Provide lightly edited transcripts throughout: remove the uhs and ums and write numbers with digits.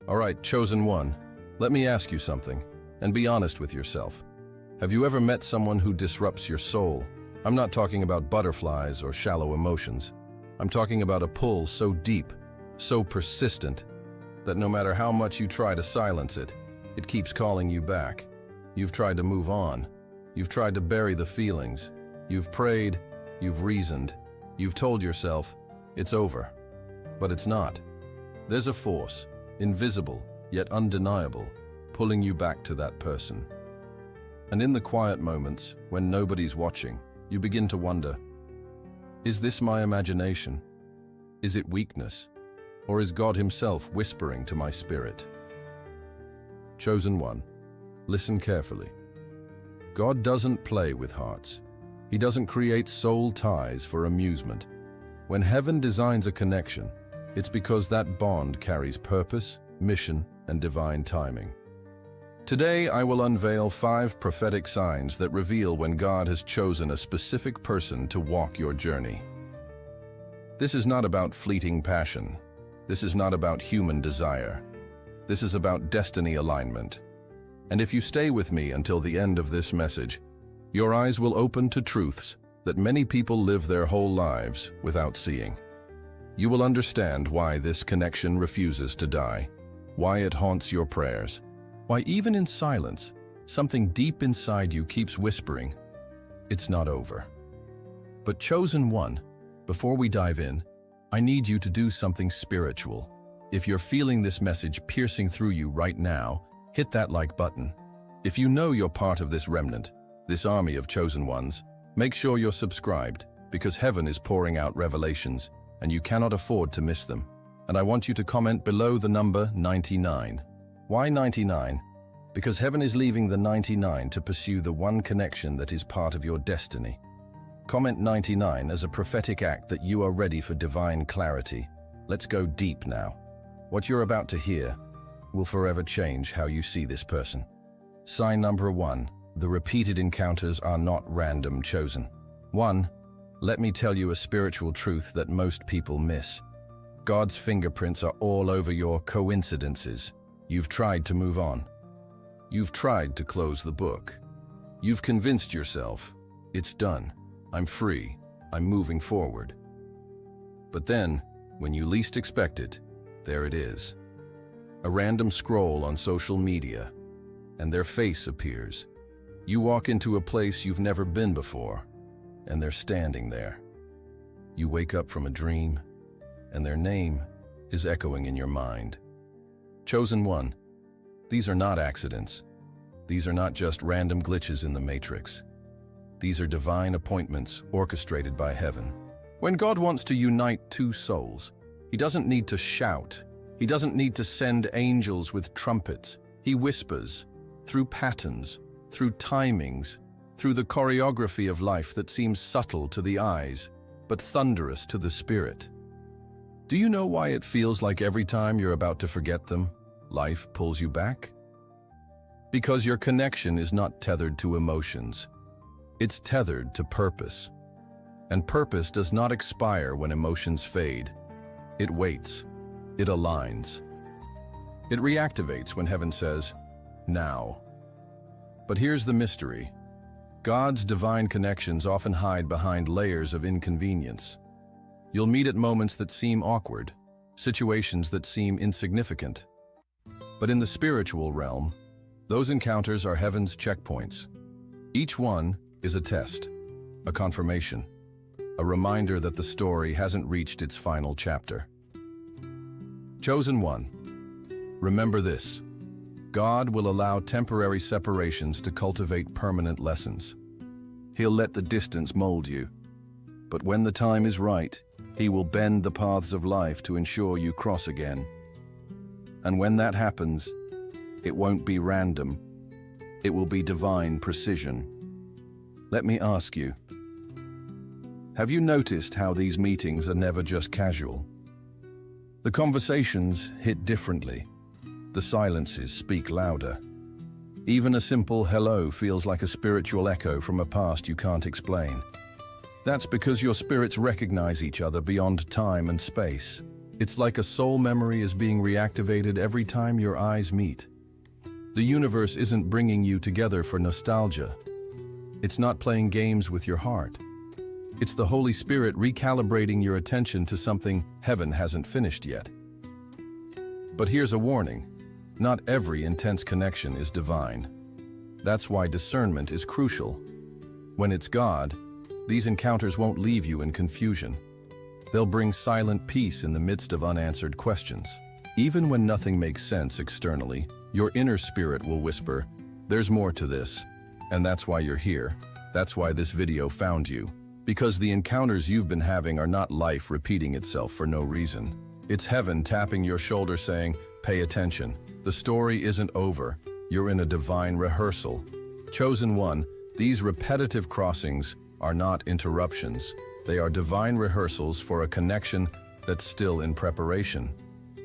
All right, chosen one, let me ask you something, and be honest with yourself. Have you ever met someone who disrupts your soul? I'm not talking about butterflies or shallow emotions. I'm talking about a pull so deep, so persistent, that no matter how much you try to silence it, it keeps calling you back. You've tried to move on. You've tried to bury the feelings. You've prayed. You've reasoned. You've told yourself, it's over. But it's not. There's a force, invisible yet undeniable, pulling you back to that person. And in the quiet moments, when nobody's watching, you begin to wonder, is this my imagination? Is it weakness? Or is God Himself whispering to my spirit? Chosen one, listen carefully. God doesn't play with hearts. He doesn't create soul ties for amusement. When heaven designs a connection, it's because that bond carries purpose, mission, and divine timing. Today, I will unveil 5 prophetic signs that reveal when God has chosen a specific person to walk your journey. This is not about fleeting passion. This is not about human desire. This is about destiny alignment. And if you stay with me until the end of this message, your eyes will open to truths that many people live their whole lives without seeing. You will understand why this connection refuses to die, why it haunts your prayers, why even in silence, something deep inside you keeps whispering, it's not over. But chosen one, before we dive in, I need you to do something spiritual. If you're feeling this message piercing through you right now, hit that like button. If you know you're part of this remnant, this army of chosen ones, make sure you're subscribed, because heaven is pouring out revelations, and you cannot afford to miss them. And I want you to comment below the number 99. Why 99? Because heaven is leaving the 99 to pursue the one connection that is part of your destiny. Comment 99 as a prophetic act that you are ready for divine clarity. Let's go deep now. What you're about to hear will forever change how you see this person. Sign number 1. The repeated encounters are not random chosen. 1. Let me tell you a spiritual truth that most people miss. God's fingerprints are all over your coincidences. You've tried to move on. You've tried to close the book. You've convinced yourself, it's done. I'm free. I'm moving forward. But then, when you least expect it, there it is. A random scroll on social media, and their face appears. You walk into a place you've never been before, and they're standing there. You wake up from a dream, and their name is echoing in your mind. Chosen one, these are not accidents. These are not just random glitches in the matrix. These are divine appointments orchestrated by heaven. When God wants to unite 2 souls, He doesn't need to shout. He doesn't need to send angels with trumpets. He whispers, through patterns, through timings, through the choreography of life that seems subtle to the eyes, but thunderous to the spirit. Do you know why it feels like every time you're about to forget them, life pulls you back? Because your connection is not tethered to emotions. It's tethered to purpose. And purpose does not expire when emotions fade. It waits. It aligns. It reactivates when heaven says, now. But here's the mystery. God's divine connections often hide behind layers of inconvenience. You'll meet at moments that seem awkward, situations that seem insignificant. But in the spiritual realm, those encounters are heaven's checkpoints. Each one is a test, a confirmation, a reminder that the story hasn't reached its final chapter. Chosen one, remember this. God will allow temporary separations to cultivate permanent lessons. He'll let the distance mold you. But when the time is right, He will bend the paths of life to ensure you cross again. And when that happens, it won't be random. It will be divine precision. Let me ask you, have you noticed how these meetings are never just casual? The conversations hit differently. The silences speak louder. Even a simple hello feels like a spiritual echo from a past you can't explain. That's because your spirits recognize each other beyond time and space. It's like a soul memory is being reactivated every time your eyes meet. The universe isn't bringing you together for nostalgia. It's not playing games with your heart. It's the Holy Spirit recalibrating your attention to something heaven hasn't finished yet. But here's a warning. Not every intense connection is divine. That's why discernment is crucial. When it's God, these encounters won't leave you in confusion. They'll bring silent peace in the midst of unanswered questions. Even when nothing makes sense externally, your inner spirit will whisper, "There's more to this." And that's why you're here. That's why this video found you. Because the encounters you've been having are not life repeating itself for no reason. It's heaven tapping your shoulder saying, "Pay attention. The story isn't over. You're in a divine rehearsal." Chosen one, these repetitive crossings are not interruptions. They are divine rehearsals for a connection that's still in preparation.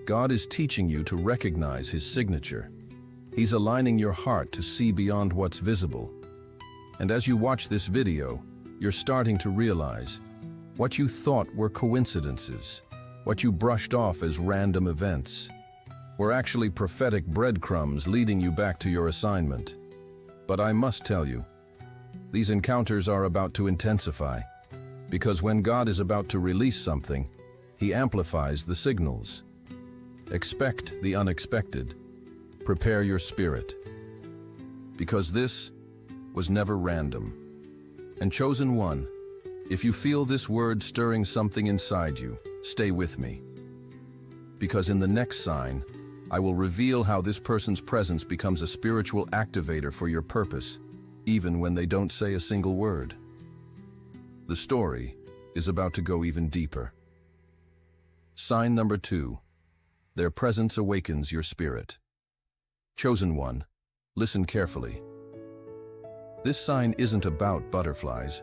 God is teaching you to recognize His signature. He's aligning your heart to see beyond what's visible. And as you watch this video, you're starting to realize what you thought were coincidences, what you brushed off as random events, were actually prophetic breadcrumbs leading you back to your assignment. But I must tell you, these encounters are about to intensify, because when God is about to release something, He amplifies the signals. Expect the unexpected. Prepare your spirit. Because this was never random. And chosen one, if you feel this word stirring something inside you, stay with me. Because in the next sign, I will reveal how this person's presence becomes a spiritual activator for your purpose, even when they don't say a single word. The story is about to go even deeper. Sign number 2. Their presence awakens your spirit. Chosen one, listen carefully. This sign isn't about butterflies.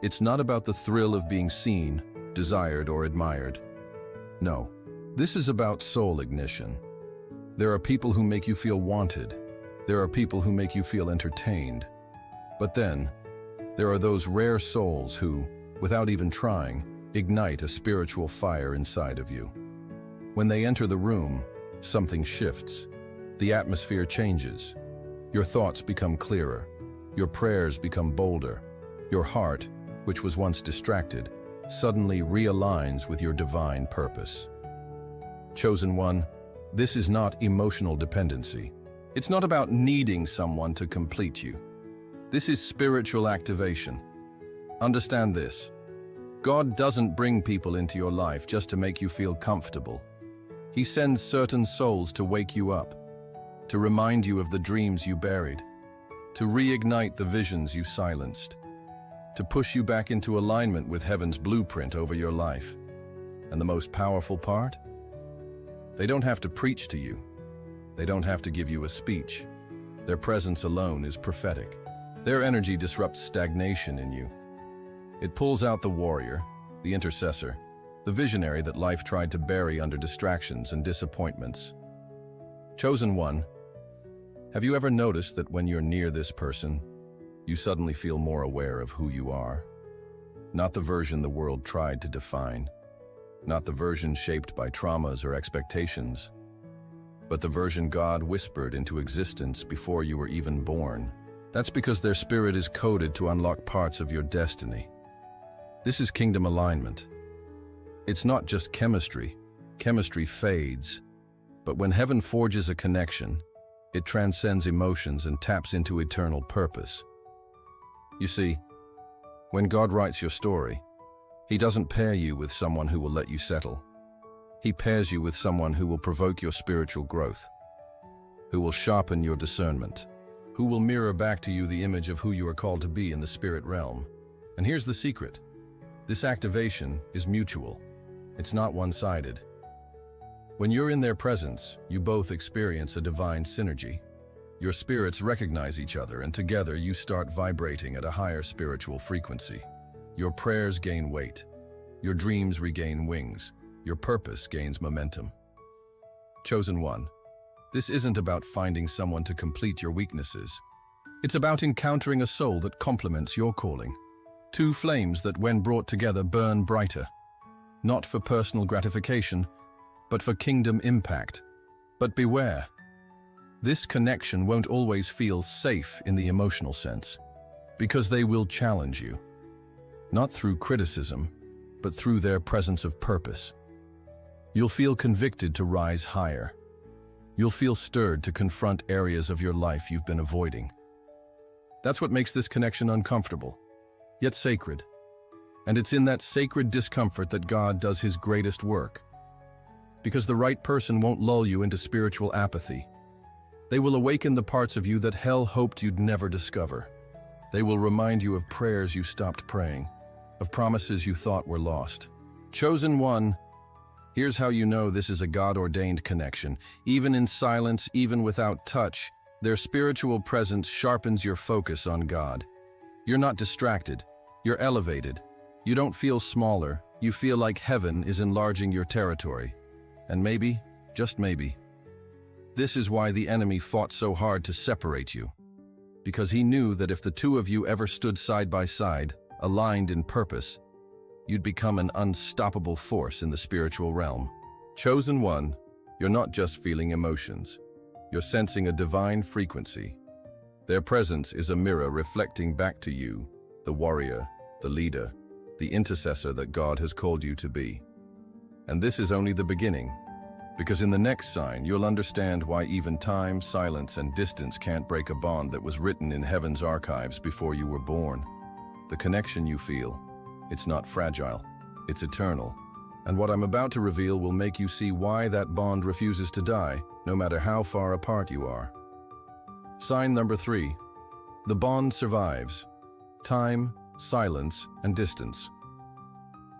It's not about the thrill of being seen, desired, or admired. No, this is about soul ignition. There are people who make you feel wanted. There are people who make you feel entertained. But then, there are those rare souls who, without even trying, ignite a spiritual fire inside of you. When they enter the room, something shifts. The atmosphere changes. Your thoughts become clearer. Your prayers become bolder. Your heart, which was once distracted, suddenly realigns with your divine purpose. Chosen one, this is not emotional dependency. It's not about needing someone to complete you. This is spiritual activation. Understand this. God doesn't bring people into your life just to make you feel comfortable. He sends certain souls to wake you up, to remind you of the dreams you buried, to reignite the visions you silenced, to push you back into alignment with heaven's blueprint over your life. And the most powerful part? They don't have to preach to you. They don't have to give you a speech. Their presence alone is prophetic. Their energy disrupts stagnation in you. It pulls out the warrior, the intercessor, the visionary that life tried to bury under distractions and disappointments. Chosen one, have you ever noticed that when you're near this person, you suddenly feel more aware of who you are? Not the version the world tried to define, not the version shaped by traumas or expectations, but the version God whispered into existence before you were even born. That's because their spirit is coded to unlock parts of your destiny. This is kingdom alignment. It's not just chemistry. Chemistry fades. But when heaven forges a connection, it transcends emotions and taps into eternal purpose. You see, when God writes your story, He doesn't pair you with someone who will let you settle. He pairs you with someone who will provoke your spiritual growth, who will sharpen your discernment, who will mirror back to you the image of who you are called to be in the spirit realm. And here's the secret. This activation is mutual. It's not one-sided. When you're in their presence, you both experience a divine synergy. Your spirits recognize each other, and together you start vibrating at a higher spiritual frequency. Your prayers gain weight. Your dreams regain wings. Your purpose gains momentum. Chosen one, this isn't about finding someone to complete your weaknesses. It's about encountering a soul that complements your calling. Two flames that, when brought together, burn brighter. Not for personal gratification, but for kingdom impact. But beware. This connection won't always feel safe in the emotional sense, because they will challenge you, not through criticism, but through their presence of purpose. You'll feel convicted to rise higher. You'll feel stirred to confront areas of your life you've been avoiding. That's what makes this connection uncomfortable, yet sacred. And it's in that sacred discomfort that God does his greatest work. Because the right person won't lull you into spiritual apathy. They will awaken the parts of you that hell hoped you'd never discover. They will remind you of prayers you stopped praying, of promises you thought were lost. Chosen one, here's how you know this is a God-ordained connection. Even in silence, even without touch, their spiritual presence sharpens your focus on God. You're not distracted, you're elevated. You don't feel smaller, you feel like heaven is enlarging your territory. And maybe, just maybe, this is why the enemy fought so hard to separate you. Because he knew that if the two of you ever stood side by side, aligned in purpose, you'd become an unstoppable force in the spiritual realm. Chosen one, you're not just feeling emotions. You're sensing a divine frequency. Their presence is a mirror reflecting back to you, the warrior, the leader, the intercessor that God has called you to be. And this is only the beginning, because in the next sign you'll understand why even time, silence, and distance can't break a bond that was written in heaven's archives before you were born. The connection you feel, it's not fragile, it's eternal. And what I'm about to reveal will make you see why that bond refuses to die, no matter how far apart you are. Sign number 3. The bond survives. Time, silence, and distance.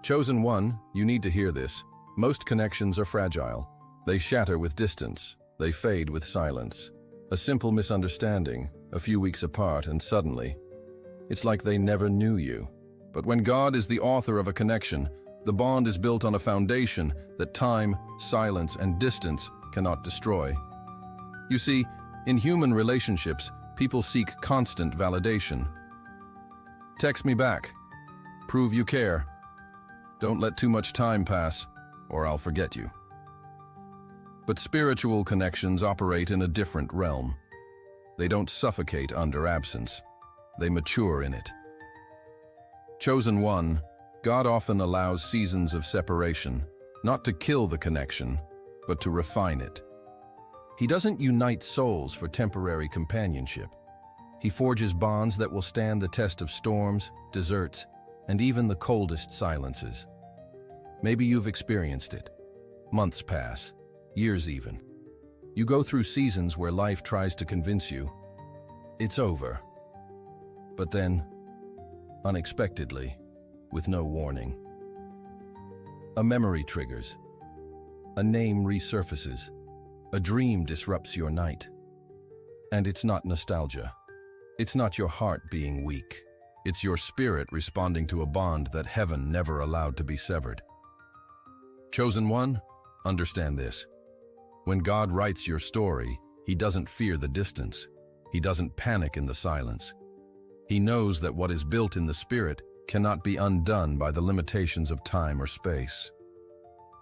Chosen one, you need to hear this. Most connections are fragile. They shatter with distance. They fade with silence. A simple misunderstanding, a few weeks apart, and suddenly, it's like they never knew you. But when God is the author of a connection, the bond is built on a foundation that time, silence, and distance cannot destroy. You see, in human relationships, people seek constant validation. Text me back. Prove you care. Don't let too much time pass, or I'll forget you. But spiritual connections operate in a different realm. They don't suffocate under absence. They mature in it. Chosen one, God often allows seasons of separation, not to kill the connection, but to refine it. He doesn't unite souls for temporary companionship. He forges bonds that will stand the test of storms, deserts, and even the coldest silences. Maybe you've experienced it. Months pass, years even. You go through seasons where life tries to convince you it's over. But then, unexpectedly, with no warning, a memory triggers. A name resurfaces. A dream disrupts your night. And it's not nostalgia. It's not your heart being weak. It's your spirit responding to a bond that heaven never allowed to be severed. Chosen one, understand this. When God writes your story, he doesn't fear the distance. He doesn't panic in the silence. He knows that what is built in the spirit cannot be undone by the limitations of time or space.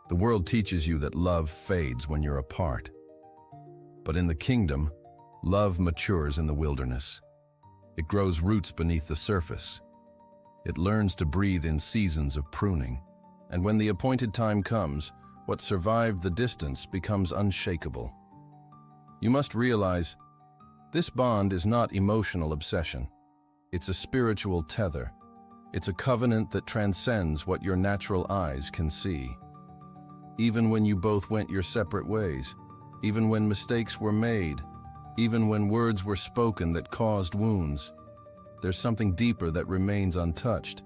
The world teaches you that love fades when you're apart. But in the kingdom, love matures in the wilderness. It grows roots beneath the surface. It learns to breathe in seasons of pruning. And when the appointed time comes, what survived the distance becomes unshakable. You must realize, this bond is not emotional obsession. It's a spiritual tether. It's a covenant that transcends what your natural eyes can see. Even when you both went your separate ways, even when mistakes were made, even when words were spoken that caused wounds, there's something deeper that remains untouched.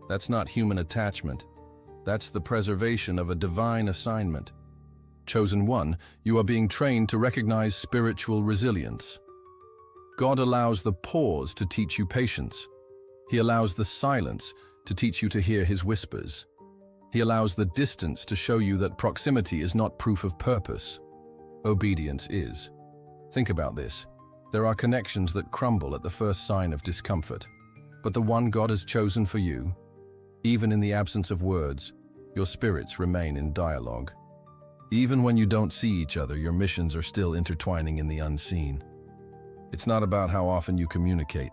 That's not human attachment. That's the preservation of a divine assignment. Chosen one, you are being trained to recognize spiritual resilience. God allows the pause to teach you patience. He allows the silence to teach you to hear his whispers. He allows the distance to show you that proximity is not proof of purpose. Obedience is. Think about this. There are connections that crumble at the first sign of discomfort. But the one God has chosen for you, even in the absence of words, your spirits remain in dialogue. Even when you don't see each other, your missions are still intertwining in the unseen. It's not about how often you communicate.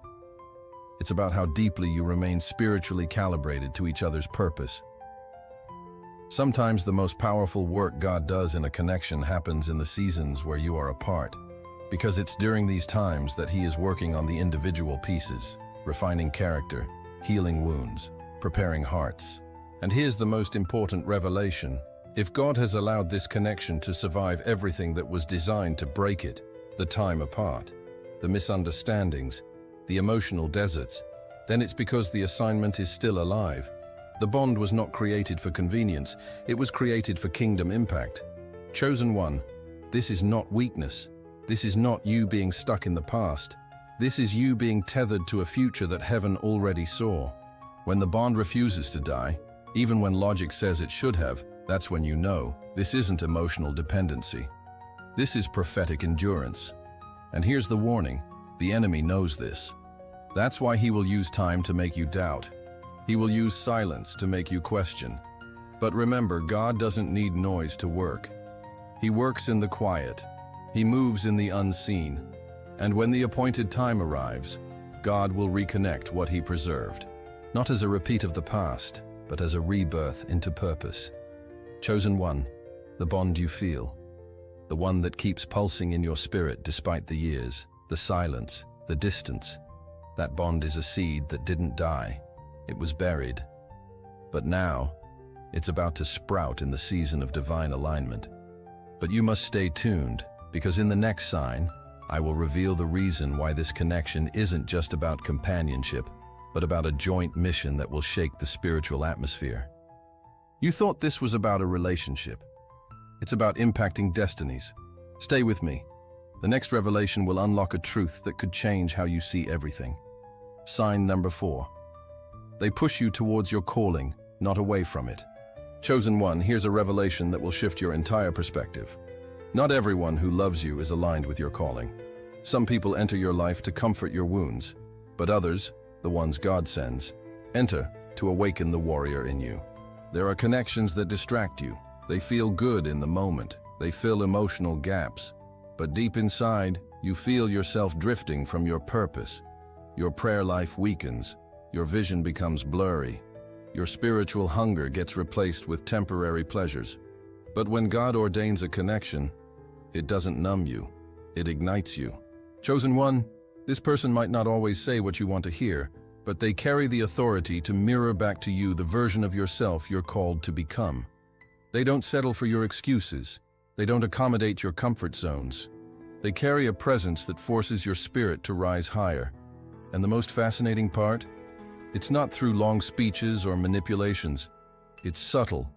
It's about how deeply you remain spiritually calibrated to each other's purpose. Sometimes the most powerful work God does in a connection happens in the seasons where you are apart, because it's during these times that He is working on the individual pieces, refining character, healing wounds, preparing hearts. And here's the most important revelation. If God has allowed this connection to survive everything that was designed to break it, the time apart, the misunderstandings, the emotional deserts, then it's because the assignment is still alive. The bond was not created for convenience, it was created for kingdom impact. Chosen one, this is not weakness. This is not you being stuck in the past. This is you being tethered to a future that heaven already saw. When the bond refuses to die, even when logic says it should have, that's when you know this isn't emotional dependency. This is prophetic endurance. And here's the warning, the enemy knows this. That's why he will use time to make you doubt. He will use silence to make you question. But remember, God doesn't need noise to work. He works in the quiet. He moves in the unseen. And when the appointed time arrives, God will reconnect what He preserved. Not as a repeat of the past, but as a rebirth into purpose. Chosen one, the bond you feel. The one that keeps pulsing in your spirit despite the years, the silence, the distance. That bond is a seed that didn't die. It was buried. But now, it's about to sprout in the season of divine alignment. But you must stay tuned, because in the next sign, I will reveal the reason why this connection isn't just about companionship, but about a joint mission that will shake the spiritual atmosphere. You thought this was about a relationship. It's about impacting destinies. Stay with me. The next revelation will unlock a truth that could change how you see everything. Sign number 4. They push you towards your calling, not away from it. Chosen one, here's a revelation that will shift your entire perspective. Not everyone who loves you is aligned with your calling. Some people enter your life to comfort your wounds, but others, the ones God sends, enter to awaken the warrior in you. There are connections that distract you. They feel good in the moment. They fill emotional gaps. But deep inside, you feel yourself drifting from your purpose. Your prayer life weakens. Your vision becomes blurry. Your spiritual hunger gets replaced with temporary pleasures. But when God ordains a connection, it doesn't numb you. It ignites you. Chosen one, this person might not always say what you want to hear, but they carry the authority to mirror back to you the version of yourself you're called to become. They don't settle for your excuses. They don't accommodate your comfort zones. They carry a presence that forces your spirit to rise higher. And the most fascinating part? It's not through long speeches or manipulations. It's subtle,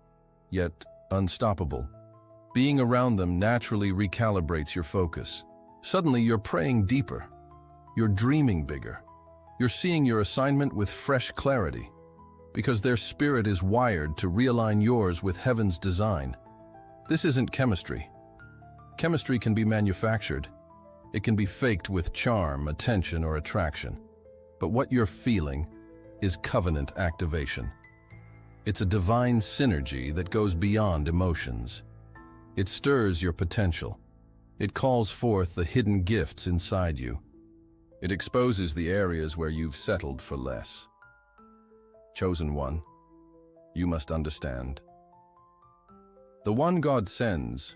yet unstoppable. Being around them naturally recalibrates your focus. Suddenly you're praying deeper. You're dreaming bigger. You're seeing your assignment with fresh clarity, because their spirit is wired to realign yours with heaven's design. This isn't chemistry. Chemistry can be manufactured. It can be faked with charm, attention, or attraction. But what you're feeling is covenant activation. It's a divine synergy that goes beyond emotions. It stirs your potential. It calls forth the hidden gifts inside you. It exposes the areas where you've settled for less. Chosen one, you must understand. The one God sends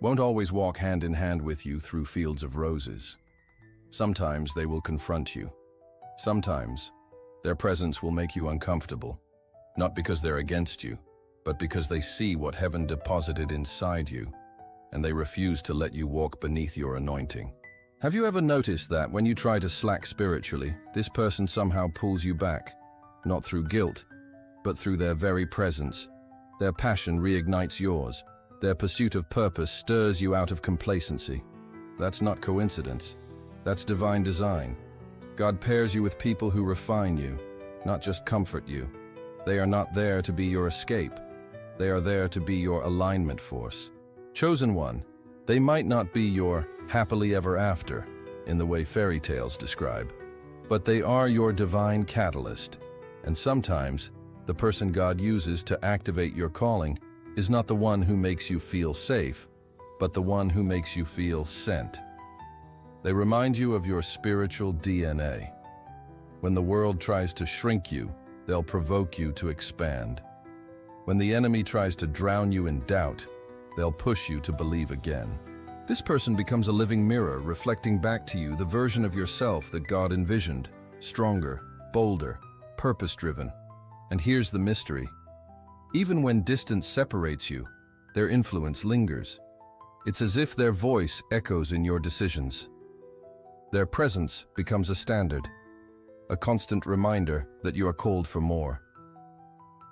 won't always walk hand in hand with you through fields of roses. Sometimes they will confront you. Sometimes their presence will make you uncomfortable, not because they're against you, but because they see what heaven deposited inside you, and they refuse to let you walk beneath your anointing. Have you ever noticed that when you try to slack spiritually, this person somehow pulls you back, not through guilt, but through their very presence? Their passion reignites yours. Their pursuit of purpose stirs you out of complacency. That's not coincidence. That's divine design. God pairs you with people who refine you, not just comfort you. They are not there to be your escape. They are there to be your alignment force. Chosen one, they might not be your happily ever after in the way fairy tales describe, but they are your divine catalyst. And sometimes, the person God uses to activate your calling is not the one who makes you feel safe, but the one who makes you feel sent. They remind you of your spiritual DNA. When the world tries to shrink you, they'll provoke you to expand. When the enemy tries to drown you in doubt, they'll push you to believe again. This person becomes a living mirror, reflecting back to you the version of yourself that God envisioned, stronger, bolder, purpose-driven. And here's the mystery. Even when distance separates you, their influence lingers. It's as if their voice echoes in your decisions. Their presence becomes a standard, a constant reminder that you are called for more.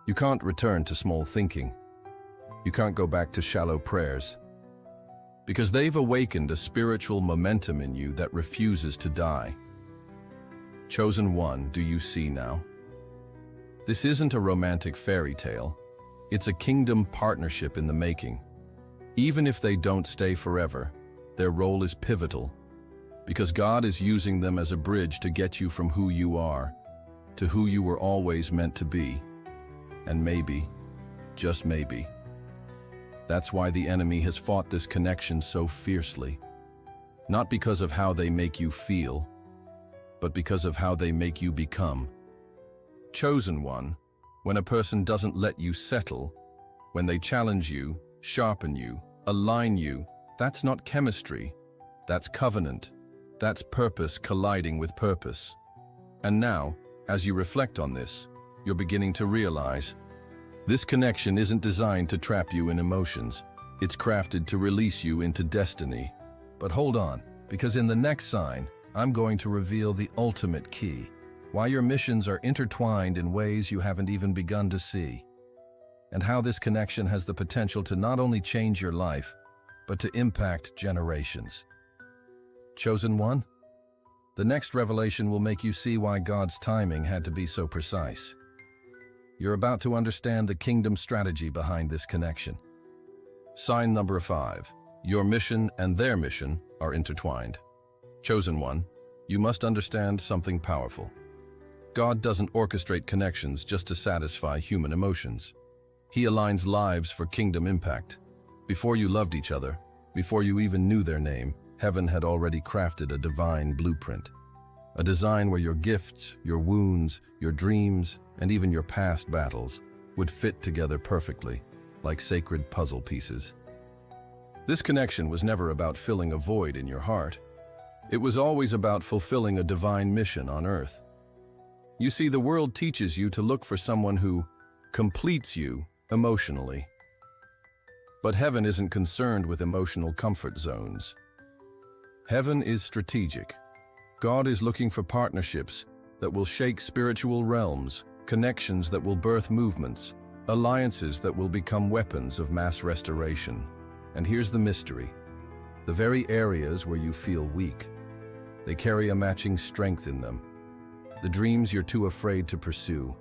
You can't return to small thinking. You can't go back to shallow prayers. Because they've awakened a spiritual momentum in you that refuses to die. Chosen one, do you see now? This isn't a romantic fairy tale. It's a kingdom partnership in the making. Even if they don't stay forever, their role is pivotal, because God is using them as a bridge to get you from who you are to who you were always meant to be. And maybe, just maybe, that's why the enemy has fought this connection so fiercely. Not because of how they make you feel, but because of how they make you become. Chosen one, when a person doesn't let you settle, when they challenge you, sharpen you, align you, that's not chemistry, that's covenant, that's purpose colliding with purpose. And now, as you reflect on this, you're beginning to realize this connection isn't designed to trap you in emotions. It's crafted to release you into destiny. But hold on, because in the next sign, I'm going to reveal the ultimate key, why your missions are intertwined in ways you haven't even begun to see, and how this connection has the potential to not only change your life, but to impact generations. Chosen one? The next revelation will make you see why God's timing had to be so precise. You're about to understand the kingdom strategy behind this connection. Sign number 5. Your mission and their mission are intertwined. Chosen one, you must understand something powerful. God doesn't orchestrate connections just to satisfy human emotions. He aligns lives for kingdom impact. Before you loved each other, before you even knew their name, heaven had already crafted a divine blueprint. A design where your gifts, your wounds, your dreams, and even your past battles would fit together perfectly, like sacred puzzle pieces. This connection was never about filling a void in your heart. It was always about fulfilling a divine mission on earth. You see, the world teaches you to look for someone who completes you emotionally. But heaven isn't concerned with emotional comfort zones. Heaven is strategic. God is looking for partnerships that will shake spiritual realms, connections that will birth movements, alliances that will become weapons of mass restoration. And here's the mystery. The very areas where you feel weak, they carry a matching strength in them. The dreams you're too afraid to pursue,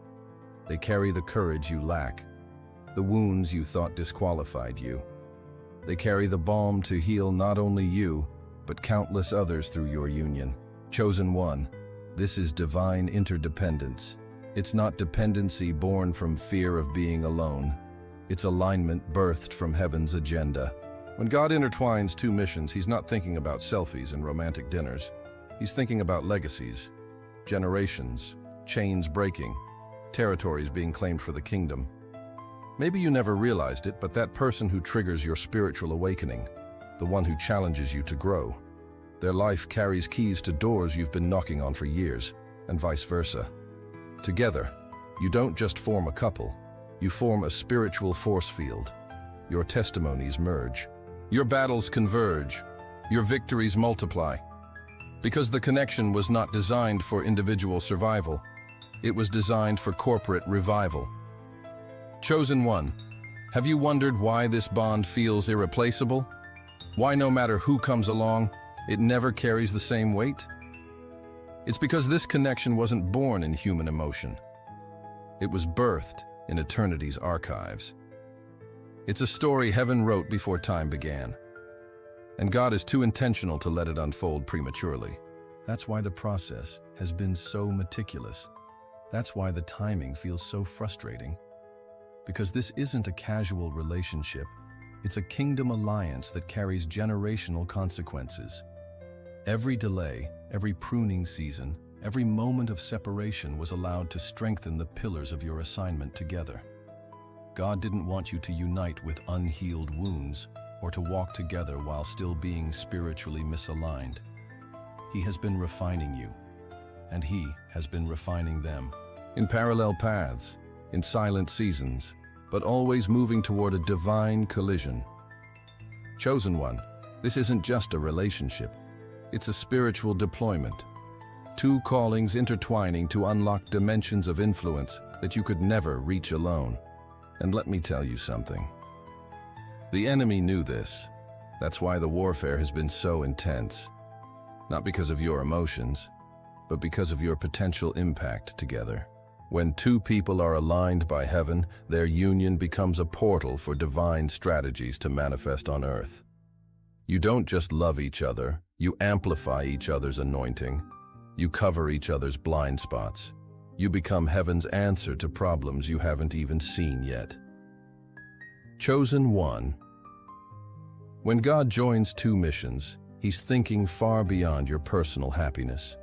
they carry the courage you lack. The wounds you thought disqualified you, they carry the balm to heal not only you, but countless others through your union. Chosen one, this is divine interdependence. It's not dependency born from fear of being alone. It's alignment birthed from heaven's agenda. When God intertwines two missions, he's not thinking about selfies and romantic dinners. He's thinking about legacies, generations, chains breaking, territories being claimed for the kingdom. Maybe you never realized it, but that person who triggers your spiritual awakening, the one who challenges you to grow, their life carries keys to doors you've been knocking on for years, and vice versa. Together, you don't just form a couple, you form a spiritual force field. Your testimonies merge. Your battles converge. Your victories multiply. Because the connection was not designed for individual survival, it was designed for corporate revival. Chosen one, have you wondered why this bond feels irreplaceable? Why no matter who comes along, it never carries the same weight? It's because this connection wasn't born in human emotion. It was birthed in eternity's archives. It's a story heaven wrote before time began, and God is too intentional to let it unfold prematurely. That's why the process has been so meticulous. That's why the timing feels so frustrating. because this isn't a casual relationship. It's a kingdom alliance that carries generational consequences. Every delay, every pruning season, every moment of separation was allowed to strengthen the pillars of your assignment together. God didn't want you to unite with unhealed wounds or to walk together while still being spiritually misaligned. He has been refining you, and He has been refining them. In parallel paths, in silent seasons, but always moving toward a divine collision. Chosen one, this isn't just a relationship. It's a spiritual deployment. Two callings intertwining to unlock dimensions of influence that you could never reach alone. And let me tell you something. The enemy knew this. That's why the warfare has been so intense. Not because of your emotions, but because of your potential impact together. When two people are aligned by heaven, their union becomes a portal for divine strategies to manifest on earth. You don't just love each other, you amplify each other's anointing. You cover each other's blind spots. You become heaven's answer to problems you haven't even seen yet. Chosen one. When God joins two missions, He's thinking far beyond your personal happiness.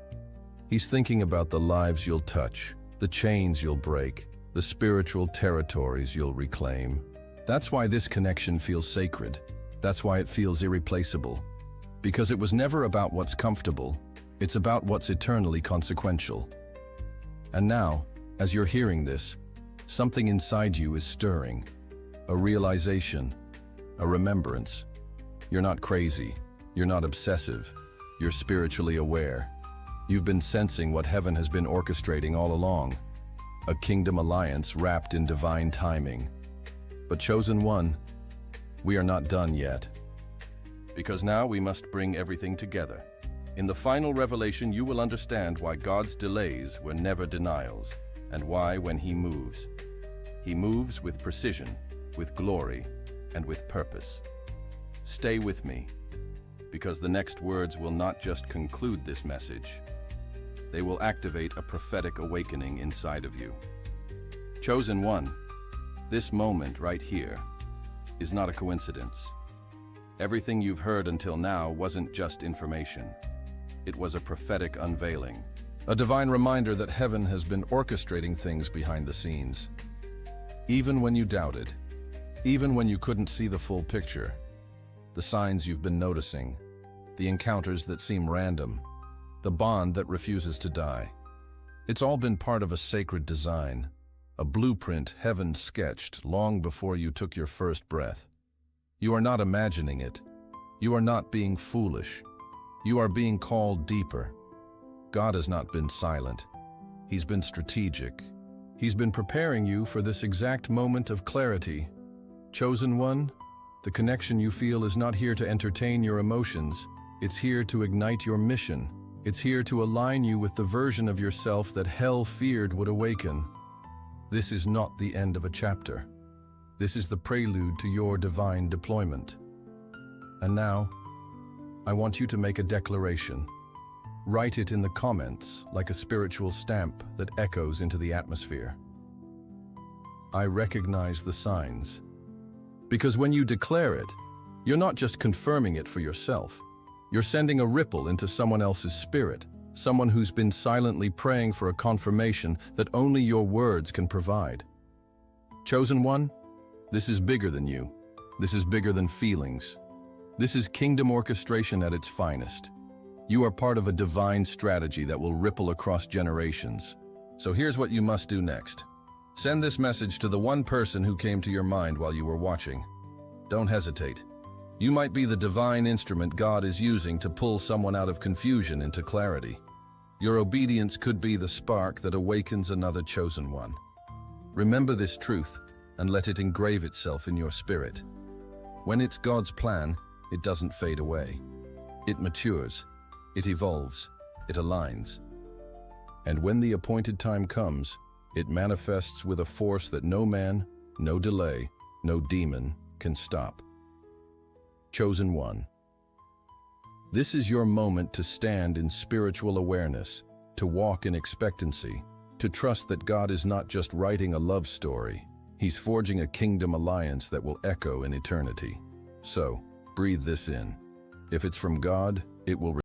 He's thinking about the lives you'll touch, the chains you'll break, the spiritual territories you'll reclaim. That's why this connection feels sacred. That's why it feels irreplaceable. Because it was never about what's comfortable, it's about what's eternally consequential. And now, as you're hearing this, something inside you is stirring. A realization, a remembrance. You're not crazy, you're not obsessive, you're spiritually aware. You've been sensing what heaven has been orchestrating all along, a kingdom alliance wrapped in divine timing. But chosen one, we are not done yet. Because now we must bring everything together. In the final revelation, you will understand why God's delays were never denials, and why, when He moves with precision, with glory, and with purpose. Stay with me, because the next words will not just conclude this message. They will activate a prophetic awakening inside of you. Chosen one, this moment right here is not a coincidence. Everything you've heard until now wasn't just information. It was a prophetic unveiling, a divine reminder that heaven has been orchestrating things behind the scenes. Even when you doubted, even when you couldn't see the full picture, the signs you've been noticing, the encounters that seem random, the bond that refuses to die. It's all been part of a sacred design, a blueprint heaven sketched long before you took your first breath. You are not imagining it. You are not being foolish. You are being called deeper. God has not been silent. He's been strategic. He's been preparing you for this exact moment of clarity. Chosen one, the connection you feel is not here to entertain your emotions. It's here to ignite your mission. It's here to align you with the version of yourself that hell feared would awaken. This is not the end of a chapter. This is the prelude to your divine deployment. And now, I want you to make a declaration. Write it in the comments like a spiritual stamp that echoes into the atmosphere. I recognize the signs. Because when you declare it, you're not just confirming it for yourself. You're sending a ripple into someone else's spirit, someone who's been silently praying for a confirmation that only your words can provide. Chosen one, this is bigger than you. This is bigger than feelings. This is kingdom orchestration at its finest. You are part of a divine strategy that will ripple across generations. So here's what you must do next. Send this message to the one person who came to your mind while you were watching. Don't hesitate. You might be the divine instrument God is using to pull someone out of confusion into clarity. Your obedience could be the spark that awakens another chosen one. Remember this truth and let it engrave itself in your spirit. When it's God's plan, it doesn't fade away. It matures, it evolves, it aligns. And when the appointed time comes, it manifests with a force that no man, no delay, no demon can stop. Chosen one. This is your moment to stand in spiritual awareness, to walk in expectancy, to trust that God is not just writing a love story, He's forging a kingdom alliance that will echo in eternity. So, breathe this in. If it's from God, it will